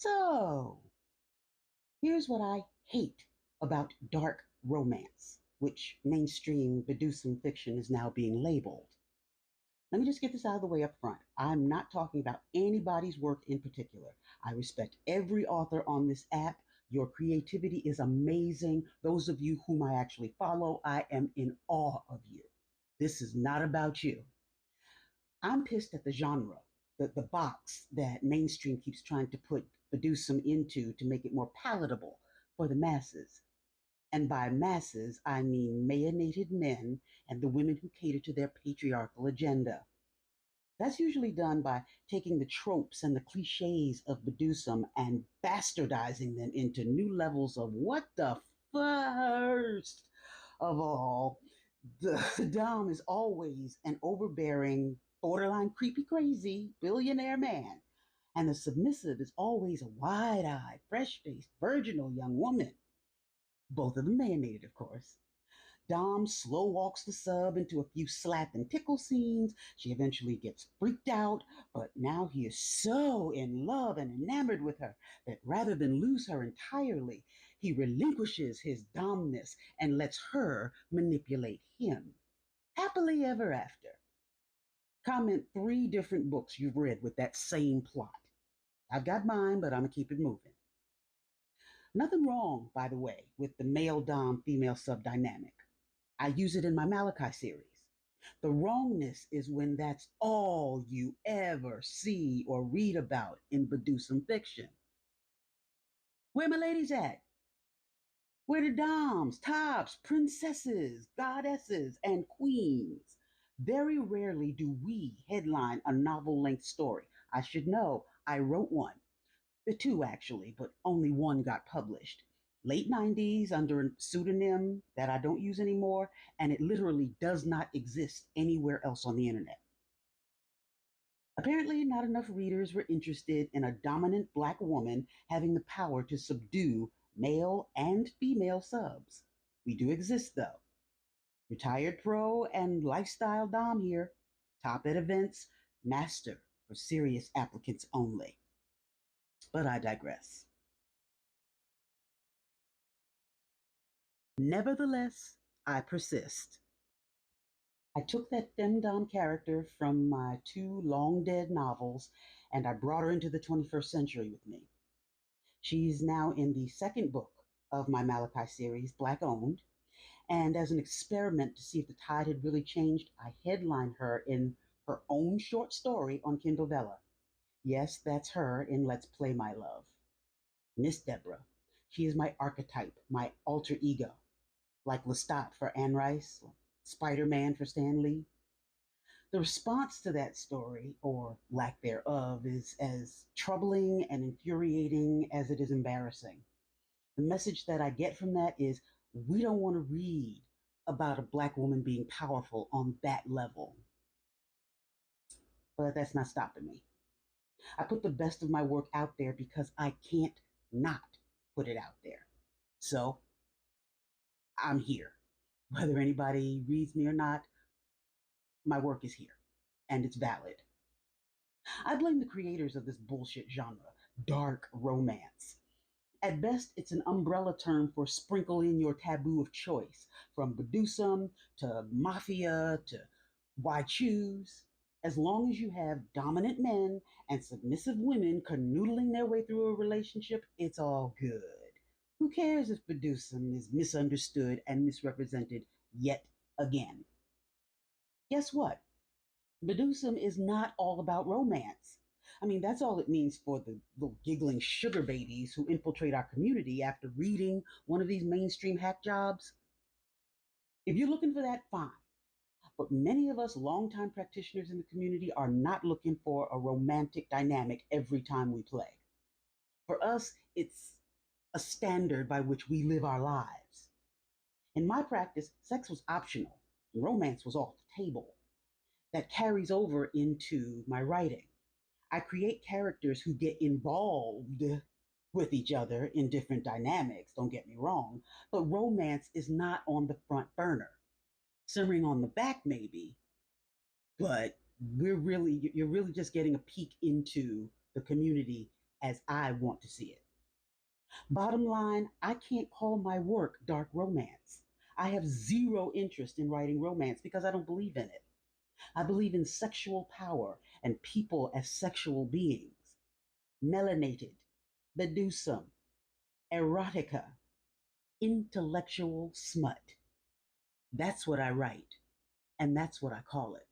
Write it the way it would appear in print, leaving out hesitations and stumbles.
So, here's what I hate about dark romance, which mainstream Bedusin fiction is now being labeled. Let me just get this out of the way up front. I'm not talking about anybody's work in particular. I respect every author on this app. Your creativity is amazing. Those of you whom I actually follow, I am in awe of you. This is not about you. I'm pissed at the genre, the box that mainstream keeps trying to produce some into to make it more palatable for the masses. And by masses, I mean mayonnaised men and the women who cater to their patriarchal agenda. That's usually done by taking the tropes and the cliches of Bedusum and bastardizing them into new levels of what the first of all. The Dom is always an overbearing, borderline creepy crazy billionaire man, and the submissive is always a wide eyed, fresh faced, virginal young woman. Both of them marinated, of course. Dom slow walks the sub into a few slap and tickle scenes. She eventually gets freaked out, but now he is so in love and enamored with her that rather than lose her entirely, he relinquishes his Domness and lets her manipulate him. Happily ever after. Comment 3 different books you've read with that same plot. I've got mine, but I'm going to keep it moving. Nothing wrong, by the way, with the male Dom, female sub dynamic. I use it in my Malachi series. The wrongness is when that's all you ever see or read about in Bedusum fiction. Where my ladies at? Where the doms, tops, princesses, goddesses, and queens? Very rarely do we headline a novel length story. I should know, I wrote one. 2 actually, but only one got published. Late 90s under a pseudonym that I don't use anymore, and it literally does not exist anywhere else on the internet. Apparently, not enough readers were interested in a dominant black woman having the power to subdue male and female subs. We do exist, though. Retired pro and lifestyle Dom here. Top at events, master for serious applicants only. But I digress. Nevertheless, I persist. I took that femdom character from my 2 long-dead novels and I brought her into the 21st century with me. She's now in the second book of my Malachi series, Black Owned, and as an experiment to see if the tide had really changed, I headlined her in her own short story on Kindle Vella. Yes, that's her in Let's Play My Love. Miss Deborah. She is my archetype, my alter ego, like Lestat for Anne Rice, Spider-Man for Stan Lee. The response to that story, or lack thereof, is as troubling and infuriating as it is embarrassing. The message that I get from that is we don't want to read about a black woman being powerful on that level. But that's not stopping me. I put the best of my work out there because I can't not put it out there. So I'm here. Whether anybody reads me or not, my work is here and it's valid. I blame the creators of this bullshit genre, dark romance. At best, it's an umbrella term for sprinkle in your taboo of choice, from Bedusum to Mafia to Why Choose. As long as you have dominant men and submissive women canoodling their way through a relationship, it's all good. Who cares if Bedusum is misunderstood and misrepresented yet again? Guess what? Bedusum is not all about romance. I mean, that's all it means for the little giggling sugar babies who infiltrate our community after reading one of these mainstream hack jobs. If you're looking for that, fine. But many of us longtime practitioners in the community are not looking for a romantic dynamic every time we play. For us, it's a standard by which we live our lives. In my practice, sex was optional, and romance was off the table. That carries over into my writing. I create characters who get involved with each other in different dynamics, don't get me wrong, but romance is not on the front burner. Simmering on the back, maybe, but you're really just getting a peek into the community as I want to see it. Bottom line, I can't call my work dark romance. I have zero interest in writing romance because I don't believe in it. I believe in sexual power and people as sexual beings. Melanated, bedusum, erotica, intellectual smut. That's what I write, and that's what I call it.